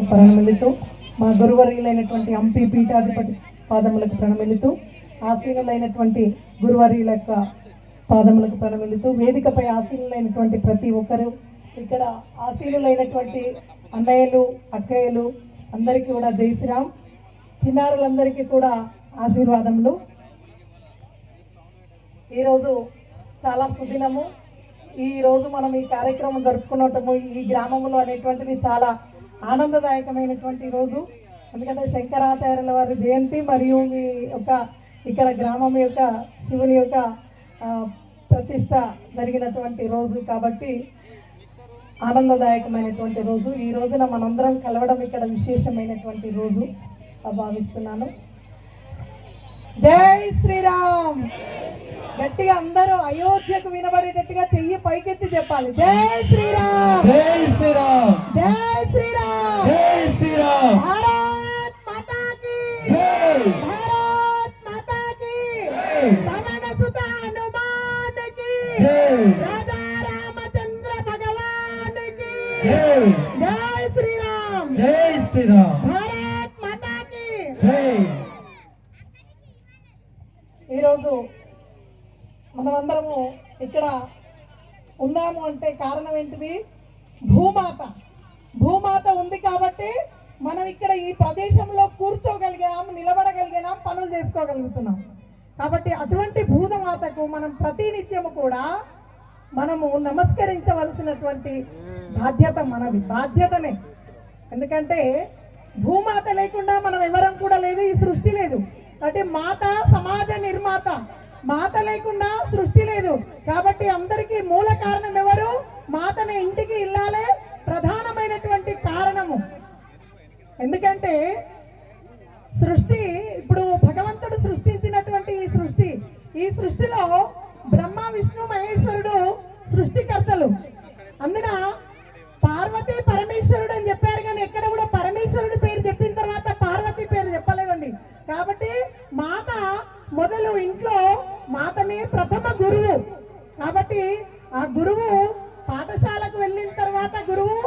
ప్రణమిల్లుతూ మా గురువర్యులైనటువంటి హంపి పీఠాధిపతి పాదములకు ప్రణమిల్లుతూ ఆశీనులైనటువంటి గురువర్యుల యొక్క పాదములకు ప్రణమిల్లుతూ వేదికపై ఆశీనులైనటువంటి ప్రతి ఒక్కరూ ఇక్కడ ఆశీనులైనటువంటి అన్నయ్యలు అక్కయ్యలు అందరికీ కూడా జై శ్రీరామ్. చిన్నారులందరికీ కూడా ఆశీర్వాదములు. ఈరోజు చాలా సుదినము. ఈరోజు మనం ఈ కార్యక్రమం జరుపుకున్నటము ఈ గ్రామంలో అనేటువంటిది చాలా ఆనందదాయకమైనటువంటి రోజు. ఎందుకంటే శంకరాచార్యుల వారి జయంతి మరియు మీ యొక్క ఇక్కడ గ్రామం యొక్క శివుని యొక్క ప్రతిష్ట జరిగినటువంటి రోజు కాబట్టి ఆనందదాయకమైనటువంటి రోజు. ఈ రోజున మనందరం కలవడం ఇక్కడ విశేషమైనటువంటి రోజు భావిస్తున్నాను. జై శ్రీరామ్. గట్టిగా అందరూ అయోధ్యకు వినబడేటట్టుగా చెయ్యి పైకెత్తి చెప్పాలి. జై శ్రీరామ్, జై శ్రీరామ్, జై శ్రీరామ్, జై శ్రీరామ్. భారత్ మాతా కీ జై, భారత్ మాతా కీ జై, పవన సుత హనుమాన్ కీ జై, రాజా రామచంద్ర భగవాన్ కీ జై, జై శ్రీరామ్, జై శ్రీరామ్, భారత్ మాతా కీ జై. ఈరోజు మనమందరము ఇక్కడ ఉన్నాము అంటే కారణం ఏంటిది? భూమాత. భూమాత ఉంది కాబట్టి మనం ఇక్కడ ఈ ప్రదేశంలో కూర్చోగలిగాం, నిలబడగలిగినాం, పనులు చేసుకోగలుగుతున్నాం. కాబట్టి అటువంటి భూమాతకు మనం ప్రతినిత్యము కూడా మనము నమస్కరించవలసినటువంటి బాధ్యత మనది. బాధ్యతనే. ఎందుకంటే భూమాత లేకుండా మనం ఎవరం కూడా లేదు, ఈ సృష్టి లేదు. అంటే మాత సమాజ నిర్మాత. మాత లేకుండా సృష్టి లేదు. కాబట్టి అందరికీ మూల కారణం ఎవరు? మాతనే. ఇంటికి ఇల్లాలే ప్రధానమైనటువంటి కారణము. ఎందుకంటే సృష్టి ఇప్పుడు భగవంతుడు సృష్టించినటువంటి ఈ సృష్టిలో బ్రహ్మ విష్ణు మహేశ్వరుడు సృష్టికర్తలు. అందున పార్వతీ పరమేశ్వరుడు అని చెప్పారు, కానీ ఎక్కడ కూడా పరమేశ్వరుడి పేరు చెప్పిన తర్వాత పార్వతీ పేరు చెప్పలేదండి. కాబట్టి మాత మొదలు ఇంట్లో మాతనే ప్రథమ గురువు. కాబట్టి ఆ గురువు పాఠశాలకు వెళ్ళిన తర్వాత గురువు